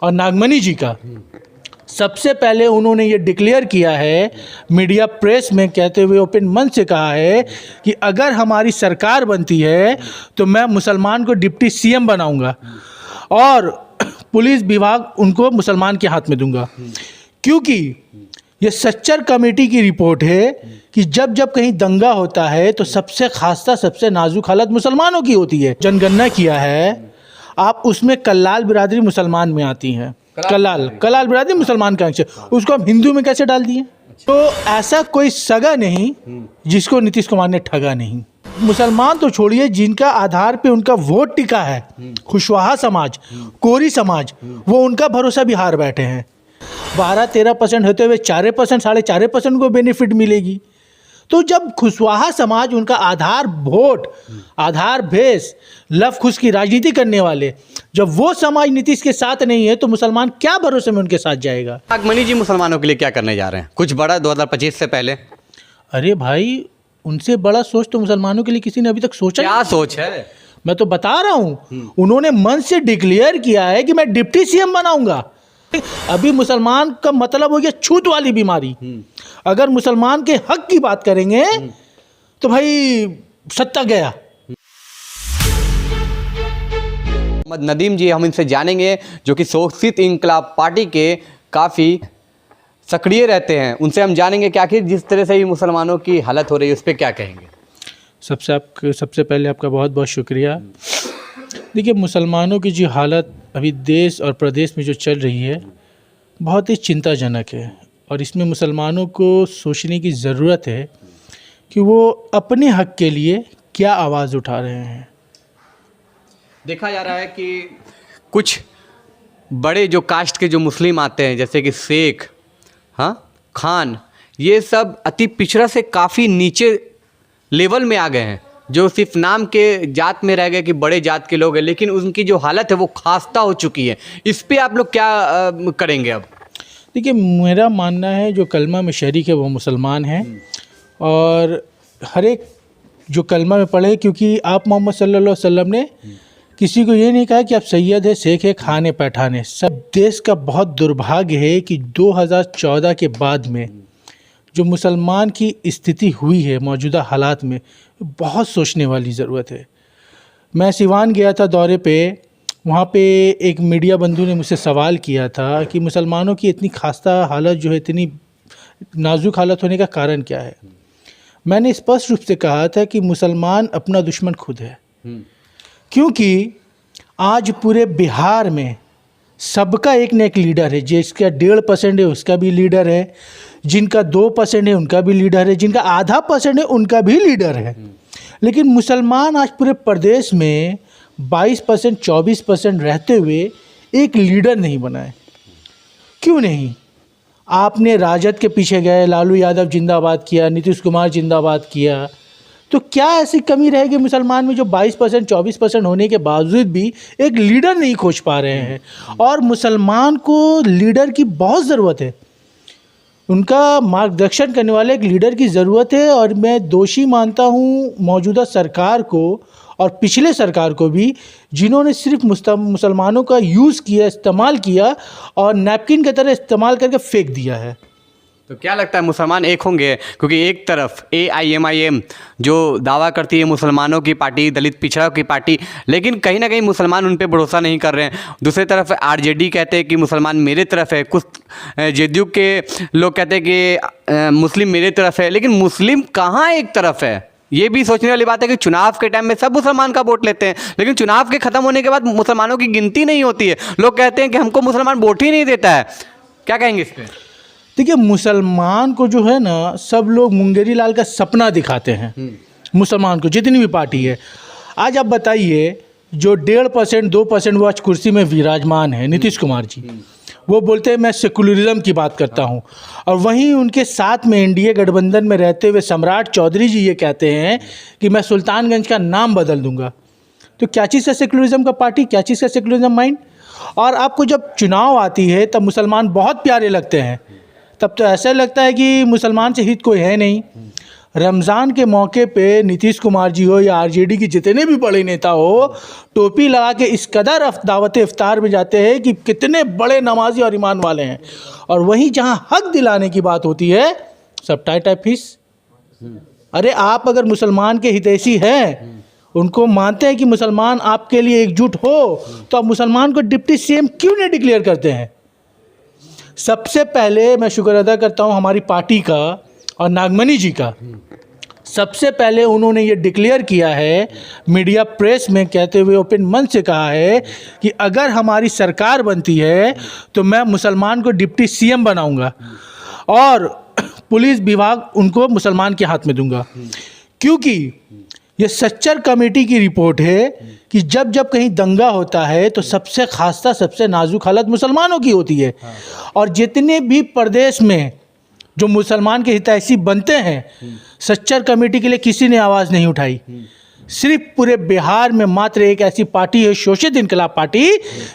और नागमणि जी का सबसे पहले उन्होंने ये डिक्लेयर किया है, मीडिया प्रेस में कहते हुए ओपन मन से कहा है कि अगर हमारी सरकार बनती है तो मैं मुसलमान को डिप्टी सीएम बनाऊंगा और पुलिस विभाग उनको मुसलमान के हाथ में दूंगा। क्योंकि ये सच्चर कमेटी की रिपोर्ट है कि जब जब कहीं दंगा होता है तो सबसे खासा सबसे नाजुक हालत मुसलमानों की होती है। जनगणना किया है आप, उसमें कल्लाल बिरादरी मुसलमान में आती है। कल्लाल बिरादरी मुसलमान का अंश है, उसको हम हिंदू में कैसे डाल दिए? तो ऐसा कोई सगा नहीं जिसको नीतीश कुमार ने ठगा नहीं। मुसलमान तो छोड़िए, जिनका आधार पे उनका वोट टिका है, खुशवाहा समाज, कोरी समाज, वो उनका भरोसा भी हार बैठे हैं। 12-13% होते हुए 4%, 4.5% को बेनिफिट मिलेगी। तो जब खुशवाहा समाज, उनका आधार वोट, आधार बेस, लव खुश की राजनीति करने वाले, जब वो समाज नीतीश के साथ नहीं है तो मुसलमान क्या भरोसे में उनके साथ जाएगा? नागमणि जी मुसलमानों के लिए क्या करने जा रहे हैं? कुछ बड़ा 2025 से पहले? अरे भाई, उनसे बड़ा सोच तो मुसलमानों के लिए किसी ने अभी तक सोचा क्या सोच है? मैं तो बता रहा हूँ, उन्होंने मन से डिक्लेयर किया है कि मैं डिप्टी सीएम बनाऊंगा। अभी मुसलमान का मतलब हो गया छूत वाली बीमारी। अगर मुसलमान के हक की बात करेंगे तो भाई सत्ता गया। मोहम्मद नदीम जी, हम इनसे जानेंगे, जो कि शोषित इंकलाब पार्टी के काफ़ी सक्रिय रहते हैं। उनसे हम जानेंगे कि आखिर जिस तरह से ये मुसलमानों की हालत हो रही है उस पर क्या कहेंगे। सबसे पहले आपका बहुत बहुत शुक्रिया। देखिए, मुसलमानों की जो हालत अभी देश और प्रदेश में जो चल रही है बहुत ही चिंताजनक है, और इसमें मुसलमानों को सोचने की ज़रूरत है कि वो अपने हक के लिए क्या आवाज़ उठा रहे हैं। देखा जा रहा है कि कुछ बड़े जो कास्ट के जो मुस्लिम आते हैं, जैसे कि शेख, हाँ, खान, ये सब अति पिछड़ा से काफ़ी नीचे लेवल में आ गए हैं, जो सिर्फ नाम के जात में रह गए कि बड़े जात के लोग हैं, लेकिन उनकी जो हालत है वो खास्ता हो चुकी है। इस पे आप लोग क्या करेंगे अब? देखिए, मेरा मानना है जो कलमा में शरीक है वो मुसलमान हैं, और हर एक जो कलमा में पढ़े, क्योंकि आप मोहम्मद सल्लल्लाहु अलैहि वसल्लम ने किसी को ये नहीं कहा कि आप सैयद है, शेख है, खान है, पठान है। सब देश का बहुत दुर्भाग्य है कि 2014 के बाद में जो मुसलमान की स्थिति हुई है मौजूदा हालात में, बहुत सोचने वाली ज़रूरत है। मैं सिवान गया था दौरे पे, वहाँ पे एक मीडिया बंधु ने मुझसे सवाल किया था कि मुसलमानों की इतनी खास्ता हालत जो है, इतनी नाजुक हालत होने का कारण क्या है? मैंने स्पष्ट रूप से कहा था कि मुसलमान अपना दुश्मन खुद है। क्योंकि आज पूरे बिहार में सबका एक न एक लीडर है। जिसका 1.5% है उसका भी लीडर है, जिनका 2% है उनका भी लीडर है, जिनका आधा % है उनका भी लीडर है। लेकिन मुसलमान आज पूरे प्रदेश में 22%, 24% रहते हुए एक लीडर नहीं बनाए। क्यों नहीं? आपने राजद के पीछे गए, लालू यादव जिंदाबाद किया, नीतीश कुमार जिंदाबाद किया, तो क्या ऐसी कमी रहेगी मुसलमान में जो 22%, 24% होने के बावजूद भी एक लीडर नहीं खोज पा रहे हैं? और मुसलमान को लीडर की बहुत ज़रूरत है, उनका मार्गदर्शन करने वाले एक लीडर की ज़रूरत है। और मैं दोषी मानता हूँ मौजूदा सरकार को और पिछले सरकार को भी, जिन्होंने सिर्फ मुसलमानों का यूज़ किया, इस्तेमाल किया और नैपकिन की तरह इस्तेमाल करके फेंक दिया है। तो क्या लगता है मुसलमान एक होंगे? क्योंकि एक तरफ AIMIM जो दावा करती है मुसलमानों की पार्टी, दलित पिछड़ा की पार्टी, लेकिन कहीं ना कहीं मुसलमान उन पे भरोसा नहीं कर रहे हैं। दूसरी तरफ RJD कहते हैं कि मुसलमान मेरे तरफ है, कुछ JDU के लोग कहते हैं कि मुस्लिम मेरे तरफ है। लेकिन मुस्लिम कहाँ एक तरफ है? ये भी सोचने वाली बात है कि चुनाव के टाइम में सब मुसलमान का वोट लेते हैं, लेकिन चुनाव के ख़त्म होने के बाद मुसलमानों की गिनती नहीं होती है। लोग कहते हैं कि हमको मुसलमान वोट ही नहीं देता है। क्या कहेंगे इस पर? देखिए, मुसलमान को जो है ना, सब लोग मुंगेरी लाल का सपना दिखाते हैं। मुसलमान को जितनी भी पार्टी है, आज आप बताइए, जो 1.5%, 2% वो आज कुर्सी में विराजमान है, नीतीश कुमार जी, वो बोलते हैं मैं सेकुलरिज्म की बात करता हूँ, और वहीं उनके साथ में एनडीए गठबंधन में रहते हुए सम्राट चौधरी जी ये कहते हैं कि मैं सुल्तानगंज का नाम बदल दूंगा। तो क्या चीज़ है सेकुलरिज्म का पार्टी, क्या चीज़ का सेकुलरिज्म माइंड? और आपको जब चुनाव आती है तब मुसलमान बहुत प्यारे लगते हैं, तब तो ऐसा लगता है कि मुसलमान से हित कोई है नहीं। रमज़ान के मौके पे नीतीश कुमार जी हो या आरजेडी के जितने भी बड़े नेता हो, टोपी लगा के इस कदर दावत इफ्तार में जाते हैं कि कितने बड़े नमाजी और ईमान वाले हैं, और वहीं जहां हक दिलाने की बात होती है सब टाई फीस। अरे आप अगर मुसलमान के हितैषी हैं, उनको मानते हैं कि मुसलमान आपके लिए एकजुट हो, तो आप मुसलमान को डिप्टी सीएम क्यों नहीं डिक्लेयर करते हैं? सबसे पहले मैं शुक्र अदा करता हूं हमारी पार्टी का और नागमणि जी का। सबसे पहले उन्होंने ये डिक्लेयर किया है, मीडिया प्रेस में कहते हुए ओपन मन से कहा है कि अगर हमारी सरकार बनती है तो मैं मुसलमान को डिप्टी सीएम बनाऊंगा और पुलिस विभाग उनको मुसलमान के हाथ में दूंगा। क्योंकि ये सच्चर कमेटी की रिपोर्ट है कि जब जब कहीं दंगा होता है तो सबसे खासा सबसे नाजुक हालत मुसलमानों की होती है, और जितने भी प्रदेश में जो मुसलमान के हितैषी बनते हैं, सच्चर कमेटी के लिए किसी ने आवाज़ नहीं उठाई। सिर्फ पूरे बिहार में मात्र एक ऐसी पार्टी है, शोषित इनकलाब पार्टी,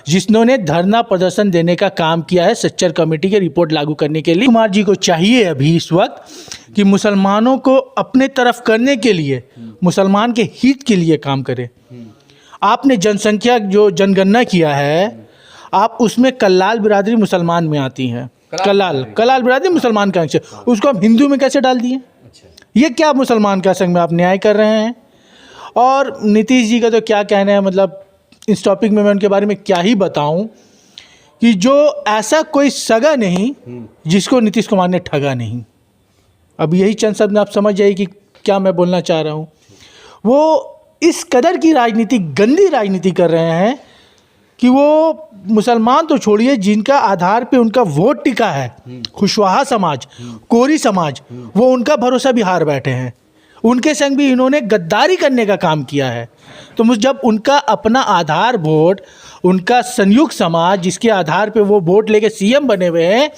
जिन्होंने धरना प्रदर्शन देने का काम किया है सच्चर कमेटी की रिपोर्ट लागू करने के लिए। कुमार जी को चाहिए अभी इस वक्त कि मुसलमानों को अपने तरफ करने के लिए, मुसलमान के हित के लिए काम करें। आपने जनसंख्या जो जनगणना किया है, आप उसमें कल्लाल बिरादरी मुसलमान में आती हैं। कल्लाल बिरादरी मुसलमान का अंश है, उसको आप हिंदू में कैसे डाल दिए? ये क्या मुसलमान का संग में आप न्याय कर रहे हैं? और नीतीश जी का तो क्या कहना है, मतलब इस टॉपिक में मैं उनके बारे में क्या ही बताऊं कि जो ऐसा कोई सगा नहीं जिसको नीतीश कुमार ने ठगा नहीं। अब यही चंद शब्द आप समझ जाइए कि क्या मैं बोलना चाह रहा हूं। वो इस कदर की राजनीति, गंदी राजनीति कर रहे हैं कि वो मुसलमान तो छोड़िए, जिनका आधार पे उनका वोट टिका है, खुशवाहा समाज, कोरी समाज, वो उनका भरोसा भी हार बैठे हैं। उनके संग भी इन्होंने गद्दारी करने का काम किया है। तो जब उनका अपना आधार वोट, उनका संयुक्त समाज जिसके आधार पे वो वोट लेके सीएम बने हुए हैं,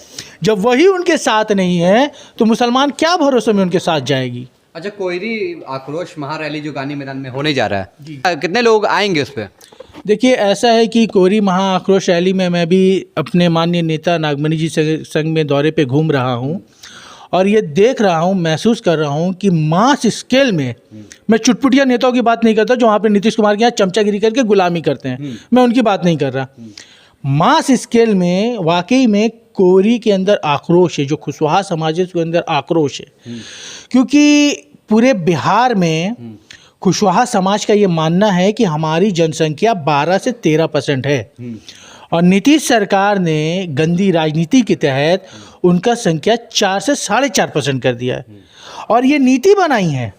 जब वही उनके साथ नहीं है तो मुसलमान क्या भरोसे में उनके साथ जाएगी? अच्छा, कोयरी आक्रोश महारैली जो गांधी मैदान में होने जा रहा है, कितने लोग आएंगे उस पर? देखिए, ऐसा है कि कोयरी महा आक्रोश रैली में मैं भी अपने माननीय नेता नागमणि जी संग में दौरे पे घूम रहा हूँ, और ये देख रहा हूँ, महसूस कर रहा हूँ कि मास स्केल में, मैं चुटपुटिया नेताओं की बात नहीं करता जो वहाँ पे नीतीश कुमार के यहाँ चमचागिरी करके गुलामी करते हैं, मैं उनकी बात नहीं कर रहा। मास स्केल में वाकई में कोयरी के अंदर आक्रोश है, जो खुशवाहा समाज है उसके अंदर आक्रोश है। क्योंकि पूरे बिहार में खुशवाहा समाज का ये मानना है कि हमारी जनसंख्या 12 से 13% है, और नीतीश सरकार ने गंदी राजनीति के तहत उनका संख्या 4 से 4.5% कर दिया है। और ये नीति बनाई है,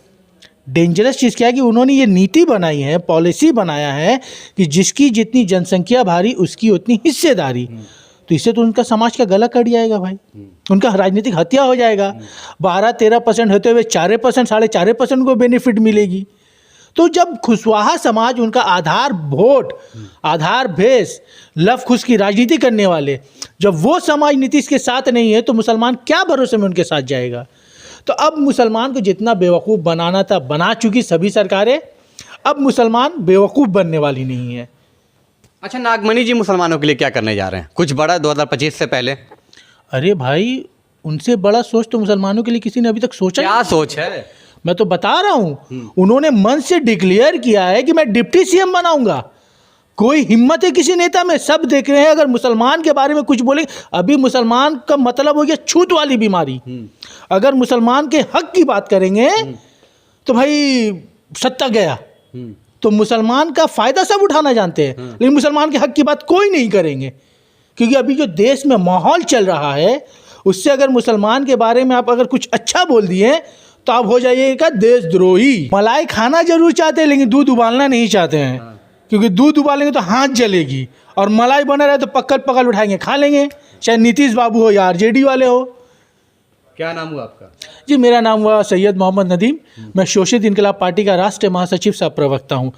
डेंजरस चीज़ क्या है कि उन्होंने ये नीति बनाई है, पॉलिसी बनाया है कि जिसकी जितनी जनसंख्या भारी उसकी उतनी हिस्सेदारी। तो इससे तो उनका समाज का गला कट जाएगा भाई, उनका राजनीतिक हत्या हो जाएगा। 12-13% होते हुए 4%, 4.5% को बेनिफिट मिलेगी। तो जब खुशवाहा समाज, उनका आधार वोट, आधार बेस, लव खुश की राजनीति करने वाले, जब वो समाज नीतीश के साथ नहीं है तो मुसलमान क्या भरोसे में उनके साथ जाएगा? तो अब मुसलमान को जितना बेवकूफ़ बनाना था बना चुकी सभी सरकारें, अब मुसलमान बेवकूफ़ बनने वाली नहीं है। अच्छा, नागमणि जी मुसलमानों के लिए क्या करने जा रहे हैं? कुछ बड़ा 2025 से पहले? अरे भाई, उनसे बड़ा सोच तो मुसलमानों के लिए किसी ने अभी तक सोचा क्या सोच है? मैं तो बता रहा हूँ, उन्होंने मन से डिक्लेयर किया है कि मैं डिप्टी सीएम बनाऊंगा। कोई हिम्मत है किसी नेता में? सब देख रहे हैं अगर मुसलमान के बारे में कुछ बोले, अभी मुसलमान का मतलब हो गया छूत वाली बीमारी। अगर मुसलमान के हक की बात करेंगे तो भाई सत्ता गया। तो मुसलमान का फ़ायदा सब उठाना जानते हैं, लेकिन मुसलमान के हक की बात कोई नहीं करेंगे। क्योंकि अभी जो देश में माहौल चल रहा है, उससे अगर मुसलमान के बारे में आप अगर कुछ अच्छा बोल दिए तो आप हो जाइएगा देशद्रोही। मलाई खाना जरूर चाहते हैं लेकिन दूध उबालना नहीं चाहते हैं, क्योंकि दूध उबालेंगे तो हाथ जलेगी, और मलाई बना रहे तो पकड़ उठाएंगे, खा लेंगे, चाहे नीतीश बाबू हो या आरजेडी वाले हो। क्या नाम हुआ आपका? जी, मेरा नाम हुआ सैयद मोहम्मद नदीम। मैं शोषित इनकलाब पार्टी का राष्ट्रीय महासचिव सह प्रवक्ता हूँ।